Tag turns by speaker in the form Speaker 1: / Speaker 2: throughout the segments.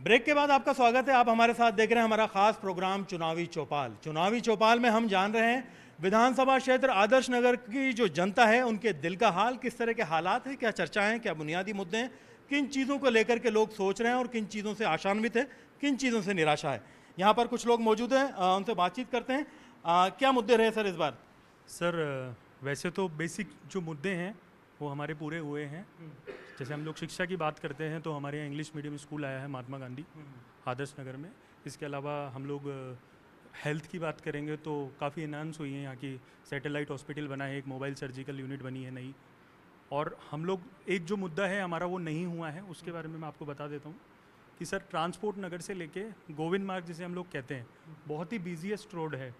Speaker 1: Break के बाद आपका स्वागत है। आप हमारे साथ देख रहे हैं हमारा खास प्रोग्राम चुनावी चौपाल। चुनावी चौपाल में हम जान रहे हैं विधानसभा क्षेत्र आदर्श नगर की जो जनता है उनके दिल का हाल, किस तरह के हालात हैं, क्या चर्चाएं, क्या बुनियादी मुद्दे हैं, किन चीज़ों को लेकर के लोग सोच रहे हैं और किन चीज़ों से आशान्वित है, किन चीज़ों से निराशा है। यहाँ पर कुछ लोग मौजूद हैं, उनसे बातचीत करते हैं। क्या मुद्दे रहे सर इस बार?
Speaker 2: सर वैसे तो बेसिक जो मुद्दे हैं वो हमारे पूरे हुए हैं। जैसे हम लोग शिक्षा की बात करते हैं तो हमारे यहाँ इंग्लिश मीडियम स्कूल आया है महात्मा गांधी आदर्श नगर में। इसके अलावा हम लोग हेल्थ की बात करेंगे तो काफ़ी इन्हांस हुई है, यहाँ की सैटेलाइट हॉस्पिटल बना है, एक मोबाइल सर्जिकल यूनिट बनी है नई। और हम लोग एक जो मुद्दा है हमारा वो नहीं हुआ है, उसके बारे में मैं आपको बता देता हूँ कि सर ट्रांसपोर्ट नगर से लेके गोविंद मार्ग जिसे हम लोग कहते हैं, बहुत ही बिजीएस्ट रोड है,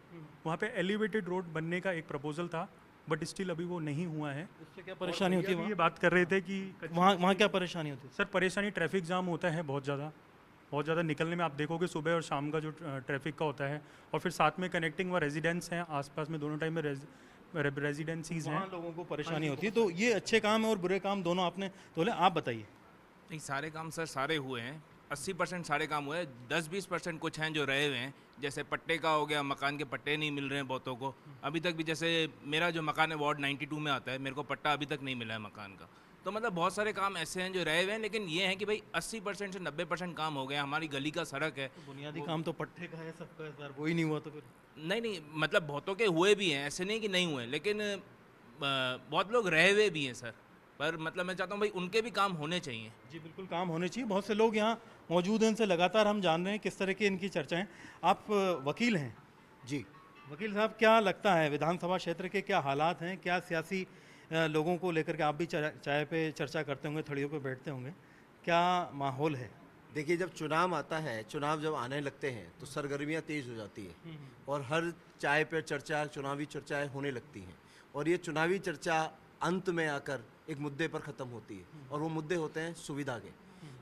Speaker 2: वहाँ पे एलिवेटेड रोड बनने का एक प्रपोजल था बट स्टिल अभी वो नहीं हुआ है।
Speaker 1: उससे क्या परेशानी होती है?
Speaker 2: ये बात कर रहे थे कि
Speaker 1: वहाँ क्या परेशानी होती है?
Speaker 2: सर परेशानी ट्रैफिक जाम होता है बहुत ज़्यादा निकलने में। आप देखोगे सुबह और शाम का जो ट्रैफिक का होता है, और फिर साथ में कनेक्टिंग व रेजिडेंस हैं आसपास में, दोनों टाइम में रेजिडेंसीज हैं,
Speaker 1: लोगों को परेशानी होती है। तो ये अच्छे काम और बुरे काम दोनों आपने तोले, आप बताइए।
Speaker 3: नहीं, सारे काम सर सारे हुए हैं, 80% सारे काम हुए हैं। 10-20% कुछ हैं जो रहे हुए हैं, जैसे पट्टे का हो गया, मकान के पट्टे नहीं मिल रहे हैं बहुतों को अभी तक भी। जैसे मेरा जो मकान है वार्ड 92 में आता है, मेरे को पट्टा अभी तक नहीं मिला है मकान का। तो मतलब बहुत सारे काम ऐसे हैं जो रहे हुए हैं, लेकिन ये है कि भाई 80% से 90% काम हो गया। हमारी गली का सड़क है,
Speaker 1: तो बुनियादी काम तो पट्टे का है सबका, इस बार वो ही नहीं हुआ तो फिर?
Speaker 3: नहीं मतलब बहुतों के हुए भी हैं, ऐसे नहीं कि नहीं हुए, लेकिन बहुत लोग रहे हुए भी हैं सर। पर मतलब मैं चाहता हूँ भाई उनके भी काम होने चाहिए।
Speaker 1: जी बिल्कुल, काम होने चाहिए। बहुत से लोग यहाँ मौजूद हैं, इनसे लगातार हम जान रहे हैं किस तरह की इनकी चर्चाएं। आप वकील हैं
Speaker 4: जी।
Speaker 1: वकील साहब, क्या लगता है विधानसभा क्षेत्र के क्या हालात हैं? क्या सियासी लोगों को लेकर के आप भी चाय पे चर्चा करते होंगे, थड़ियों पे बैठते होंगे, क्या माहौल है?
Speaker 4: देखिए, जब चुनाव आता है, चुनाव जब आने लगते हैं तो सरगर्मियाँ तेज़ हो जाती है और हर चाय पे चर्चा, चुनावी चर्चाएं होने लगती हैं। और ये चुनावी चर्चा अंत में आकर एक मुद्दे पर ख़त्म होती है, और वो मुद्दे होते हैं सुविधा के।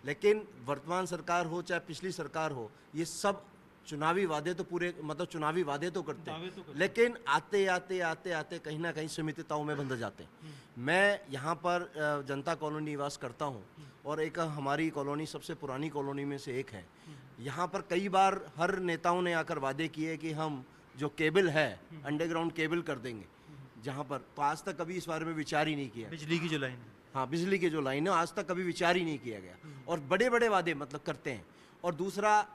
Speaker 4: लेकिन वर्तमान सरकार हो चाहे पिछली सरकार हो, ये सब चुनावी वादे तो पूरे, मतलब चुनावी वादे तो करते हैं, लेकिन आते आते आते आते कहीं ना कहीं सीमितताओं में बंध जाते हैं। मैं यहाँ पर जनता कॉलोनी निवास करता हूँ, और एक हमारी कॉलोनी सबसे पुरानी कॉलोनी में से एक है। यहाँ पर कई बार हर नेताओं ने आकर वादे किए कि हम जो केबल है अंडरग्राउंड केबल कर देंगे जहाँ पर, तो आज तक कभी इस बारे में विचार ही नहीं किया।
Speaker 1: बिजली की जो लाइन?
Speaker 4: हाँ, बिजली के जो लाइन है, आज तक कभी विचार ही नहीं किया गया, और बड़े बड़े वादे मतलब करते हैं। और दूसरा,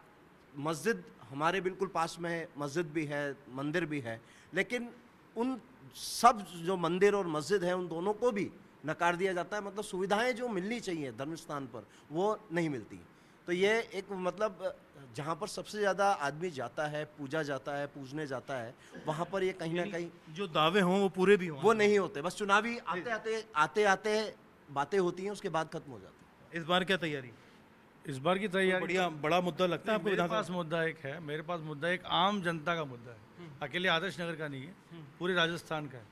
Speaker 4: मस्जिद हमारे बिल्कुल पास में है, मस्जिद भी है, मंदिर भी है, लेकिन उन सब जो मंदिर और मस्जिद है उन दोनों को भी नकार दिया जाता है। मतलब सुविधाएं जो मिलनी चाहिए धर्म स्थान पर वो नहीं मिलती। तो ये एक मतलब जहाँ पर सबसे ज़्यादा आदमी जाता है, पूजा जाता है, पूजने जाता है, वहाँ पर ये कहीं ना कहीं
Speaker 1: जो दावे हों वो पूरे भी हों,
Speaker 4: वो नहीं होते। बस चुनावी आते आते बातें होती हैं, उसके बाद खत्म हो जाती है।
Speaker 1: इस बार क्या तैयारी?
Speaker 5: इस बार की तैयारी
Speaker 1: बढ़िया बड़ा मुद्दा लगता है आपको?
Speaker 5: मेरे पास मुद्दा एक है, मेरे पास मुद्दा एक आम जनता का मुद्दा है, अकेले आदर्श नगर का नहीं है, पूरे राजस्थान का है।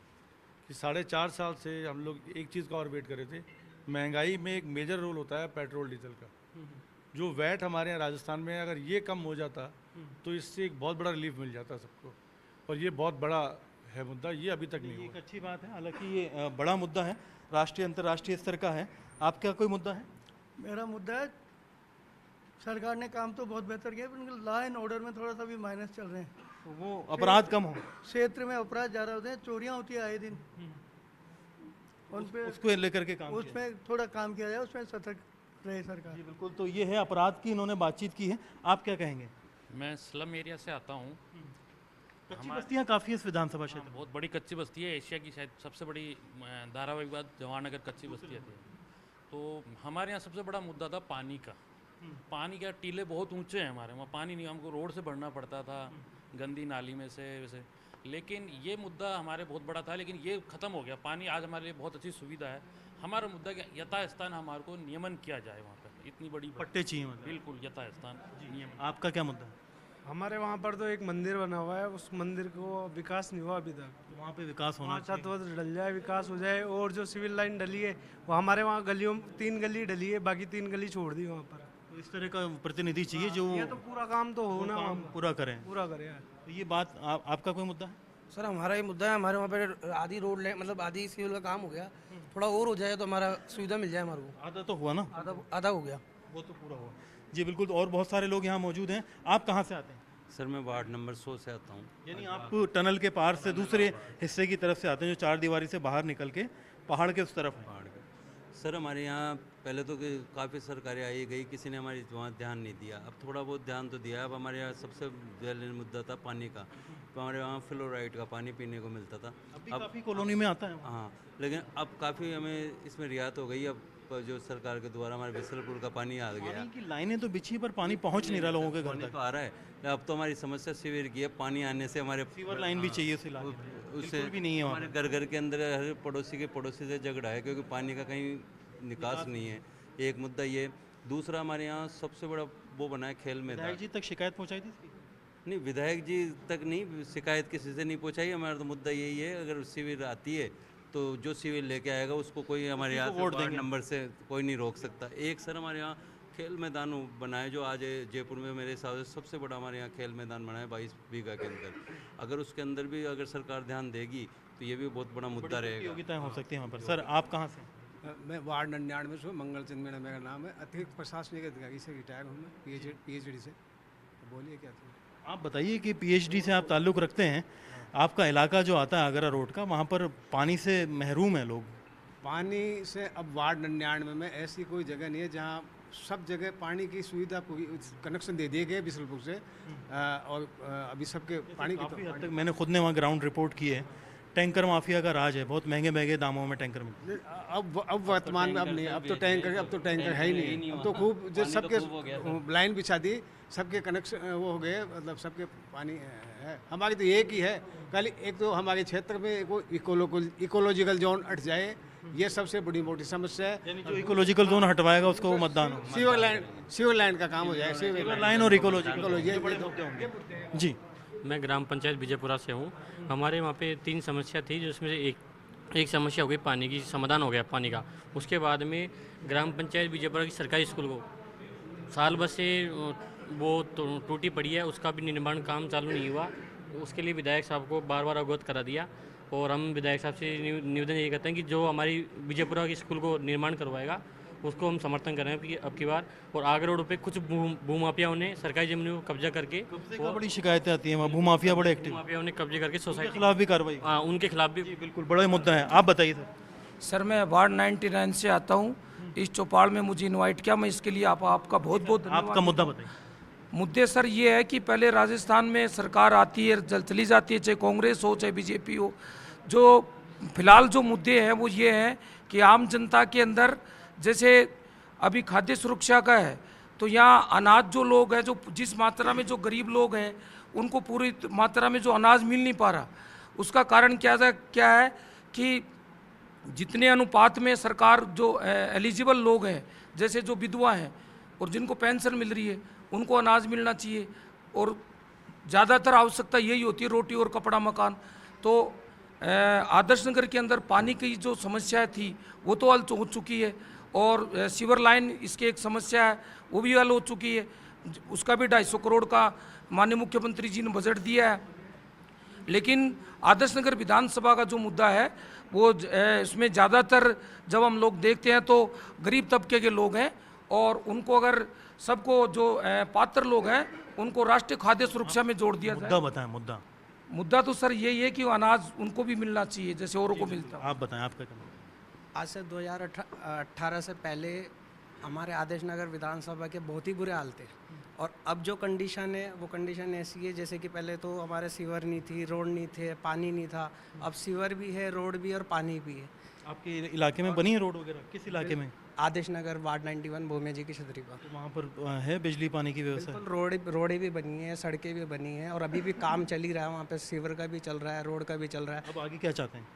Speaker 5: कि 4.5 साल से हम लोग एक चीज़ का और वेट कर रहे थे। महंगाई में एक मेजर रोल होता है पेट्रोल डीजल का। जो वैट हमारे यहाँ राजस्थान में है, अगर ये कम हो जाता तो इससे एक बहुत बड़ा रिलीफ मिल जाता सबको, और ये बहुत बड़ा है मुद्दा, ये अभी तक नहीं हुआ।
Speaker 1: एक अच्छी बात है, हालांकि ये बड़ा मुद्दा है, राष्ट्रीय अंतर्राष्ट्रीय स्तर का है। आपका कोई मुद्दा है?
Speaker 6: मेरा मुद्दा है, सरकार ने काम तो बहुत बेहतर किया, पर लॉ एंड ऑर्डर में थोड़ा सा भी माइनस चल रहे हैं।
Speaker 1: तो वो अपराध कम हो,
Speaker 6: क्षेत्र में अपराध ज़्यादा होते हैं, चोरियां होती है आए दिन, उन पे
Speaker 1: उसको लेकर के काम किया।
Speaker 6: उसमें थोड़ा काम किया जाए, उसमें सतर्क रहे सरकार।
Speaker 1: जी बिल्कुल। तो ये है अपराध की इन्होंने बातचीत की है। आप क्या कहेंगे?
Speaker 7: मैं स्लम एरिया से आता हूँ।
Speaker 1: कच्ची बस्तियाँ काफ़ी है इस विधानसभा क्षेत्र में।
Speaker 7: बहुत बड़ी कच्ची बस्ती है, एशिया की शायद सबसे बड़ी धारावाहिक बात जवाहरनगर कच्ची बस्ती आती है। तो हमारे यहाँ सबसे बड़ा मुद्दा था पानी का। पानी का टीले बहुत ऊंचे हैं हमारे वहाँ, पानी नहीं, हमको रोड से भरना पड़ता था गंदी नाली में से वैसे। लेकिन ये मुद्दा हमारे बहुत बड़ा था, लेकिन ये ख़त्म हो गया। पानी आज हमारे लिए बहुत अच्छी सुविधा है। हमारा मुद्दा कि यथास्थान हमारे को नियमन किया जाए वहाँ पर, इतनी बड़ी
Speaker 1: पट्टे चाहिए मतलब?
Speaker 7: बिल्कुल यथास्थान नियमन।
Speaker 1: आपका क्या मुद्दा है?
Speaker 5: हमारे वहाँ पर तो एक मंदिर बना हुआ है, उस मंदिर को विकास नहीं हुआ अभी तक।
Speaker 1: तो वहाँ पे विकास होना
Speaker 5: वहाँ
Speaker 1: चाहिए।
Speaker 5: छत वत डल जाए, विकास हो जाए। और जो सिविल लाइन डली है वो हमारे वहाँ गलियों 3 गली डली है, बाकी 3 गली छोड़ दी वहाँ पर।
Speaker 1: तो इस तरह का प्रतिनिधि चाहिए जो
Speaker 5: ये तो पूरा काम तो हो ना,
Speaker 1: काम पूरा करें।
Speaker 5: पूरा करे यार।
Speaker 1: तो ये बात आपका कोई मुद्दा है?
Speaker 8: सर हमारा ये मुद्दा है, हमारे वहाँ पे आधी रोड मतलब आधी सिविल का काम हो गया, थोड़ा और हो जाए तो हमारा सुविधा मिल जाए हमारे को।
Speaker 1: आधा तो हुआ ना?
Speaker 8: आधा हो गया।
Speaker 1: वो तो पूरा हुआ। जी बिल्कुल, और बहुत सारे लोग यहाँ मौजूद हैं। आप कहाँ से आते हैं?
Speaker 9: सर मैं वार्ड नंबर 100 से आता हूँ।
Speaker 1: यानी आप टनल के पार से दूसरे हिस्से की तरफ से आते हैं, जो चार दीवारी से बाहर निकल के पहाड़ के उस तरफ है।
Speaker 9: पहाड़ का सर हमारे यहाँ पहले तो काफ़ी सरकारें आई गई, किसी ने हमारी वहाँ ध्यान नहीं दिया। अब थोड़ा बहुत ध्यान तो दिया। अब हमारे यहाँ सबसे ज्वलनीय मुद्दा था पानी का। तो हमारे यहाँ फ्लोराइड का पानी पीने को मिलता था।
Speaker 1: अब काफ़ी कॉलोनी में आता है।
Speaker 9: हाँ, लेकिन अब काफ़ी हमें इसमें रियायत हो गई। अब जो सरकार के द्वारा हमारे बिसलपुर का पानी आ गया।
Speaker 1: पानी की लाइनें तो बिछी पर पानी पहुँच नहीं रहा लोगों के घर
Speaker 9: पानी
Speaker 1: तक।
Speaker 9: तो आ रहा है। अब तो हमारी समस्या सीवर की है। पानी आने से हमारे
Speaker 1: सीवर लाइन भी चाहिए उस इलाके में।
Speaker 9: उससे
Speaker 1: बिल्कुल भी नहीं है वहाँ
Speaker 9: हमारे घर घर के अंदर हर पड़ोसी के पड़ोसी से झगड़ा है, क्योंकि पानी का कहीं निकास नहीं है। एक मुद्दा ये। दूसरा हमारे यहाँ सबसे बड़ा वो बना है खेल मैदान।
Speaker 1: विधायक जी तक शिकायत पहुँचाई थी इसकी?
Speaker 9: नहीं, विधायक जी तक नहीं, शिकायत किसी से नहीं पहुँचाई। हमारा तो मुद्दा यही है, अगर शिविर आती है तो जो शिविर लेके आएगा उसको कोई हमारे यहाँ
Speaker 1: वोट
Speaker 9: वार्ड
Speaker 1: देंगे।
Speaker 9: नंबर से कोई नहीं रोक सकता। एक सर हमारे यहाँ खेल मैदान बना है, जो आज जयपुर में मेरे हिसाब से सबसे बड़ा हमारे यहाँ खेल मैदान बना है 22 बीघा के अंदर। अगर उसके अंदर भी अगर सरकार ध्यान देगी तो ये भी बहुत बड़ा मुद्दा रहेगा।
Speaker 1: प्रतियोगिताएं हो सकती हैं वहाँ पर। सर आप कहाँ से?
Speaker 10: मैं वार्ड 99 से हूँ, मंगल चंद मेरा नाम है। अतिरिक्त प्रशासनिक अधिकारी से रिटायर हूँ मैं, पीएचडी से। बोलिए क्या था?
Speaker 1: आप बताइए कि पीएचडी से आप ताल्लुक़ रखते हैं, आपका इलाका जो आता है आगरा रोड का, वहाँ पर पानी से महरूम है लोग।
Speaker 10: पानी से अब वार्ड 99 में ऐसी कोई जगह नहीं है जहाँ सब जगह पानी की सुविधा कनेक्शन दे दिए गए बिसलपुर से। और अभी सबके पानी की
Speaker 1: काफ़ी हद तक मैंने खुद ने वहाँ ग्राउंड रिपोर्ट की है। टैंकर माफिया का राज है, बहुत महंगे महंगे दामों में टैंकर मिलते हैं।
Speaker 10: अब वर्तमान में अब नहीं, अब तो टैंकर है ही नहीं। अब तो खूब जो सबके लाइन बिछा दी, सबके कनेक्शन वो हो गए, मतलब सबके पानी है। हमारी तो एक ही है, कल एक तो हमारे क्षेत्र में इकोलॉजिकल जोन हट जाए, ये सबसे बड़ी मोटी समस्या है।
Speaker 1: यानी जो इकोलॉजिकल जोन हटवाएगा उसको वो मतदान हो।
Speaker 10: सीवर लाइन का काम हो जाए।
Speaker 1: सीवर लाइन और इकोलॉजिकल। जी
Speaker 11: मैं ग्राम पंचायत विजयपुरा से हूँ। हमारे वहाँ पे 3 समस्या थी, जिसमें से एक समस्या हो गई पानी की, समाधान हो गया पानी का। उसके बाद में ग्राम पंचायत विजयपुरा की सरकारी स्कूल को साल भर से वो टूटी पड़ी है, उसका भी निर्माण काम चालू नहीं हुआ। उसके लिए विधायक साहब को बार बार अवगत करा दिया, और हम विधायक साहब से निवेदन ये करते हैं कि जो हमारी विजयपुरा की स्कूल को निर्माण करवाएगा उसको हम समर्थन कर रहे हैं अब की बार। और आगरा रोड पे कुछ भूमाफियाओं ने सरकारी जमीनों को कब्जा करके,
Speaker 1: बड़ी शिकायतें आती हैं वहाँ, भूमाफिया बड़े एक्टिव,
Speaker 11: भूमाफियाओं ने कब्जे करके सोसाइटी
Speaker 1: के खिलाफ भी कार्रवाई।
Speaker 11: हाँ, उनके खिलाफ भी
Speaker 1: बिल्कुल बड़ा मुद्दा है। आप बताइए सर।
Speaker 8: सर मैं वार्ड 99 से आता हूँ। इस चौपाल में मुझे इनवाइट किया, मैं इसके लिए आपका बहुत बहुत
Speaker 1: आपका मुद्दा बताइए।
Speaker 8: मुद्दे सर ये है कि पहले राजस्थान में सरकार आती है चली जाती है, चाहे कांग्रेस हो चाहे बीजेपी हो। जो फिलहाल जो मुद्दे हैं वो ये हैं कि आम जनता के अंदर, जैसे अभी खाद्य सुरक्षा का है, तो यहाँ अनाज जो लोग हैं, जो जिस मात्रा में जो गरीब लोग हैं उनको पूरी मात्रा में जो अनाज मिल नहीं पा रहा, उसका कारण क्या है कि जितने अनुपात में सरकार जो एलिजिबल लोग हैं, जैसे जो विधवा हैं और जिनको पेंशन मिल रही है, उनको अनाज मिलना चाहिए। और ज़्यादातर आवश्यकता यही होती है, रोटी और कपड़ा मकान। तो आदर्श नगर के अंदर पानी की जो समस्या थी वो तो हल हो चुकी है, और सीवर लाइन इसकी एक समस्या है वो भी हल हो चुकी है। उसका भी 250 करोड़ का माननीय मुख्यमंत्री जी ने बजट दिया है। लेकिन आदर्श नगर विधानसभा का जो मुद्दा है वो इसमें ज़्यादातर जब हम लोग देखते हैं तो गरीब तबके के लोग हैं, और उनको अगर सबको जो पात्र लोग हैं उनको राष्ट्रीय खाद्य सुरक्षा में जोड़ दिया जाए।
Speaker 1: मुद्दा बताएं। मुद्दा
Speaker 8: तो सर यही है कि अनाज उनको भी मिलना चाहिए जैसे औरों को मिलता है।
Speaker 1: आप बताएं, आपका क्या?
Speaker 12: आज से 2018 से पहले हमारे आदर्श नगर विधानसभा के बहुत ही बुरे हाल थे, और अब जो कंडीशन है वो कंडीशन ऐसी है जैसे कि पहले तो हमारे सीवर नहीं थी, रोड नहीं थे, पानी नहीं था। अब सीवर भी है, रोड भी और पानी भी है।
Speaker 1: आपके इलाके में बनी है रोड वगैरह? किस इलाके में?
Speaker 12: आदर्श नगर वार्ड 91 भूमि जी की छतरी पर।
Speaker 1: तो वहाँ पर है बिजली पानी की व्यवस्था?
Speaker 12: बिल्कुल, रोडें भी बनी हैं, सड़कें भी बनी हैं, और अभी भी काम चल ही रहा है। वहाँ पे सीवर का भी चल रहा है, रोड का भी चल रहा है।
Speaker 1: अब आगे क्या चाहते हैं?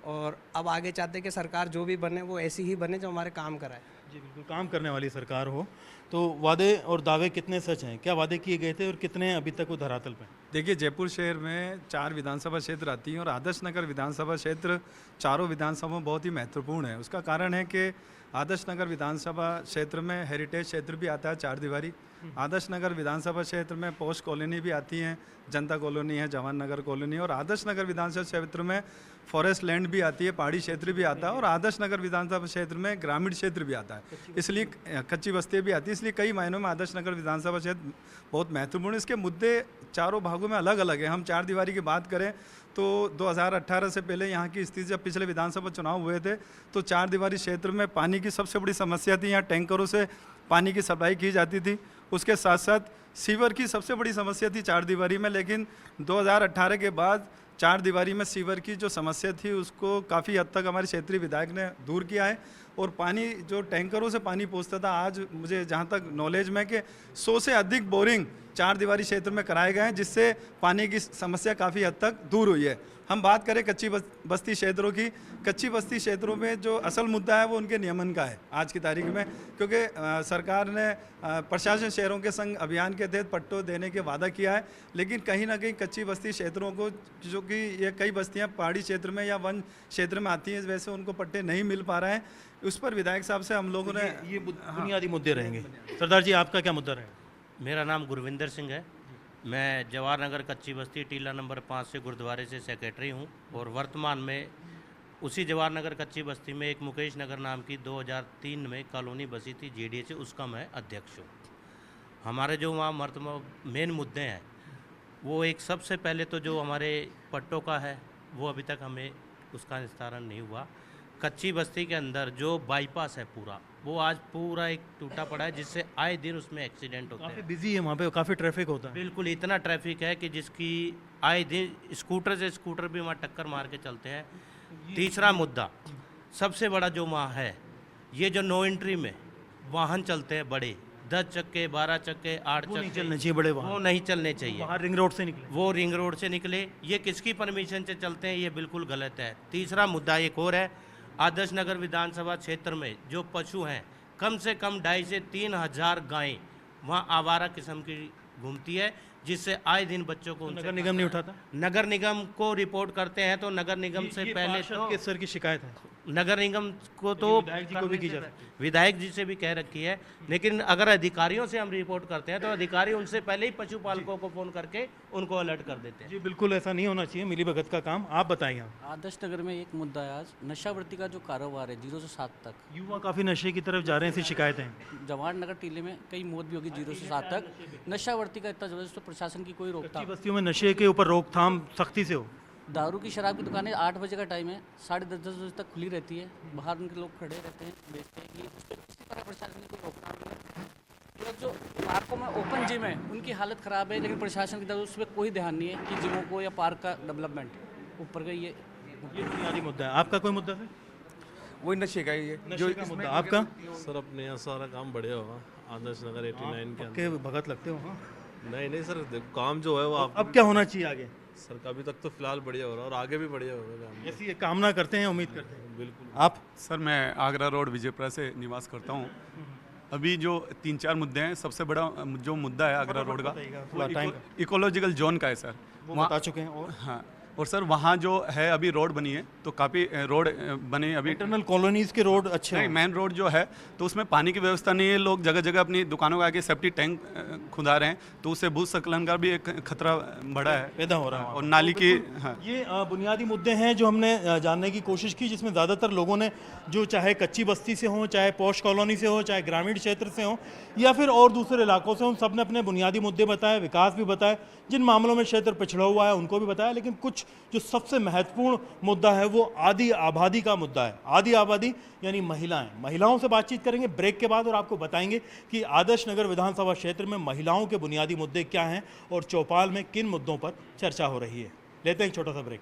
Speaker 12: और अब आगे चाहते हैं कि सरकार जो भी बने वो ऐसी ही बने जो हमारे काम कराए।
Speaker 1: जी बिल्कुल, काम करने वाली सरकार हो। तो वादे और दावे कितने सच हैं? क्या वादे किए गए थे और कितने अभी तक वो धरातल पे?
Speaker 13: देखिए, जयपुर शहर में 4 विधानसभा क्षेत्र आती हैं, और आदर्श नगर विधानसभा क्षेत्र चारों विधानसभा में बहुत ही महत्वपूर्ण है। उसका कारण है कि आदर्श नगर विधानसभा क्षेत्र में हेरिटेज क्षेत्र भी आता है, चार दीवारी। आदर्श नगर विधानसभा क्षेत्र में पोस्ट कॉलोनी भी आती है, जनता कॉलोनी है, जवान नगर कॉलोनी, और आदर्श नगर विधानसभा क्षेत्र में फॉरेस्ट लैंड भी आती है, पहाड़ी क्षेत्र भी आता है, और आदर्श नगर विधानसभा क्षेत्र में ग्रामीण क्षेत्र भी आता है, इसलिए कच्ची बस्तियाँ भी आती है। इसलिए कई मायनों में आदर्श नगर विधानसभा क्षेत्र बहुत महत्वपूर्ण है। इसके मुद्दे चारों भागों में अलग अलग हैं। हम चार दीवारी की बात करें तो 2018 से पहले यहाँ की स्थिति, जब पिछले विधानसभा चुनाव हुए थे तो चार दीवारी क्षेत्र में पानी की सबसे बड़ी समस्या थी। यहाँ टैंकरों से पानी की सप्लाई की जाती थी। उसके साथ साथ सीवर की सबसे बड़ी समस्या थी चार दीवारी में, लेकिन 2018 के बाद चार दीवारी में सीवर की जो समस्या थी उसको काफ़ी हद तक हमारे क्षेत्रीय विधायक ने दूर किया है। और पानी जो टैंकरों से पानी पहुंचता था, आज मुझे जहां तक नॉलेज में कि 100 से अधिक बोरिंग चार दीवारी क्षेत्र में कराए गए हैं, जिससे पानी की समस्या काफ़ी हद तक दूर हुई है। हम बात करें कच्ची बस्ती क्षेत्रों की, कच्ची बस्ती क्षेत्रों में जो असल मुद्दा है वो उनके नियमन का है आज की तारीख में, क्योंकि सरकार ने प्रशासन शहरों के संग अभियान के तहत पट्टों देने के वादा किया है, लेकिन कहीं ना कहीं कच्ची बस्ती क्षेत्रों को, जो कि ये कई बस्तियां पहाड़ी क्षेत्र में या वन क्षेत्र में आती हैं, इस वजह से उनको पट्टे नहीं मिल पा रहे हैं। उस पर विधायक साहब से हम लोगों ने
Speaker 1: ये बुनियादी मुद्दे रहेंगे। सरदार जी, आपका क्या मुद्दा रहेगा?
Speaker 14: मेरा नाम गुरविंदर सिंह है। मैं जवाहर नगर कच्ची बस्ती टीला नंबर 5 से गुरुद्वारे से सेक्रेटरी हूं, और वर्तमान में उसी जवाहर नगर कच्ची बस्ती में एक मुकेश नगर नाम की 2003 में कॉलोनी बसी थी JDA, उसका मैं अध्यक्ष हूँ। हमारे जो वहाँ मेन मुद्दे हैं वो, एक सबसे पहले तो जो हमारे पट्टों का है वो अभी तक हमें उसका निस्तारण नहीं हुआ। कच्ची बस्ती के अंदर जो बाईपास है पूरा, वो आज पूरा एक टूटा पड़ा है, जिससे आए दिन उसमें एक्सीडेंट होते हैं।
Speaker 1: काफ़ी बिजी है वहाँ पे, काफ़ी ट्रैफिक होता है।
Speaker 14: बिल्कुल, इतना ट्रैफिक है कि जिसकी आए दिन स्कूटर से स्कूटर भी वहाँ टक्कर मार के चलते हैं। तीसरा मुद्दा सबसे बड़ा जो वहाँ है, ये जो नो एंट्री में वाहन चलते हैं बड़े, 10 चक्के 12 चक्के 8 चक्के,
Speaker 1: नहीं चलने चाहिए बड़े वाहन,
Speaker 14: वो नहीं चलने चाहिए।
Speaker 1: बाहर रिंग रोड से निकले,
Speaker 14: वो रिंग रोड से निकले। ये किसकी परमिशन से चलते हैं, ये बिल्कुल गलत है। तीसरा मुद्दा एक और है, आदर्श नगर विधानसभा क्षेत्र में जो पशु हैं, कम से कम 2,500 से 3,000 गायें वहाँ आवारा किस्म की घूमती है, जिससे आए दिन बच्चों को
Speaker 1: नगर निगम नहीं उठाता।
Speaker 14: नगर निगम को रिपोर्ट करते हैं तो नगर निगम से पहले तो
Speaker 1: किस सर की शिकायत है?
Speaker 14: नगर निगम को तो
Speaker 1: विधायक जी को भी की जाती है,
Speaker 14: विधायक जी से भी कह रखी है, लेकिन अगर अधिकारियों से हम रिपोर्ट करते हैं तो अधिकारी उनसे पहले ही पशुपालकों को फ़ोन करके उनको अलर्ट कर देते हैं।
Speaker 1: जी बिल्कुल, ऐसा नहीं होना चाहिए, मिली भगत का काम। आप बताइए।
Speaker 15: आदर्श नगर में एक मुद्दा है आज, नशावर्ती का जो कारोबार है 0 से 7 तक।
Speaker 1: युवा काफ़ी नशे की तरफ जा रहे हैं, ऐसी शिकायतें हैं।
Speaker 15: जवाहर नगर टीले में कई मौत भी होगी 0 से 7 तक। नशावर्ती का इतना जबरदस्त, तो प्रशासन की कोई रोकथाम।
Speaker 1: बस्तियों में नशे के ऊपर रोकथाम सख्ती से हो।
Speaker 15: दारू की शराब की दुकानें 8 बजे का टाइम है, 10:30 बजे तक खुली रहती है। बाहर उनके लोग खड़े रहते हैं, बेचते हैं। ये इस तरह प्रशासन की कोई रोकथाम नहीं है। जो पार्कों में ओपन जिम है उनकी हालत ख़राब है, लेकिन प्रशासन की तरफ उस पर कोई ध्यान नहीं है कि जिमों को या पार्क का डेवलपमेंट ऊपर का। ये
Speaker 1: बुनियादी मुद्दा है। आपका कोई मुद्दा है?
Speaker 16: वही नशे का ही है।
Speaker 1: नशे का मुद्दा आपका?
Speaker 17: सर अपने यहाँ सारा काम बढ़िया होगा आदर्श नगर 89 के
Speaker 1: अंदर। भगत लगते हो? हाँ
Speaker 17: नहीं सर, काम जो है वो
Speaker 1: अब क्या होना चाहिए आगे?
Speaker 17: सर का अभी तक तो फिलहाल बढ़िया हो रहा है और आगे भी बढ़िया होगा।
Speaker 1: ऐसी कामना करते हैं, उम्मीद करते हैं।
Speaker 17: बिल्कुल।
Speaker 1: आप?
Speaker 13: सर मैं आगरा रोड विजयपुरा से निवास करता हूँ। अभी जो 3-4 मुद्दे हैं, सबसे बड़ा जो मुद्दा है आगरा रोड का, वो इकोलॉजिकल जोन का है सर।
Speaker 1: वो बता चुके हैं। और
Speaker 13: हाँ, और सर वहाँ जो है अभी रोड बनी है तो काफ़ी रोड बने अभी,
Speaker 1: इंटरनल कॉलोनीज़ के रोड अच्छे हैं।
Speaker 13: मेन रोड जो है तो उसमें पानी की व्यवस्था नहीं है। लोग जगह जगह अपनी दुकानों के आगे सेफ्टी टैंक खुदा रहे हैं, तो उससे भूस्खलन का भी एक खतरा बड़ा है,
Speaker 1: पैदा हो रहा है।
Speaker 13: और नाली की
Speaker 1: ये बुनियादी मुद्दे हैं जो हमने जानने की कोशिश की, जिसमें ज़्यादातर लोगों ने, जो चाहे कच्ची बस्ती से हों, चाहे पॉश कॉलोनी से हो, चाहे ग्रामीण क्षेत्र से हों, या फिर और दूसरे इलाकों से हों, सब ने अपने बुनियादी मुद्दे बताए, विकास भी बताए, जिन मामलों में क्षेत्र पिछड़ा हुआ है उनको भी बताया। लेकिन कुछ जो सबसे महत्वपूर्ण मुद्दा है वो आदि आबादी का मुद्दा है। आदि आबादी यानी महिलाओं से बातचीत करेंगे ब्रेक के बाद, और आपको बताएंगे कि आदर्श नगर विधानसभा क्षेत्र में महिलाओं के बुनियादी मुद्दे क्या हैं और चौपाल में किन मुद्दों पर चर्चा हो रही है। लेते हैं एक छोटा सा ब्रेक।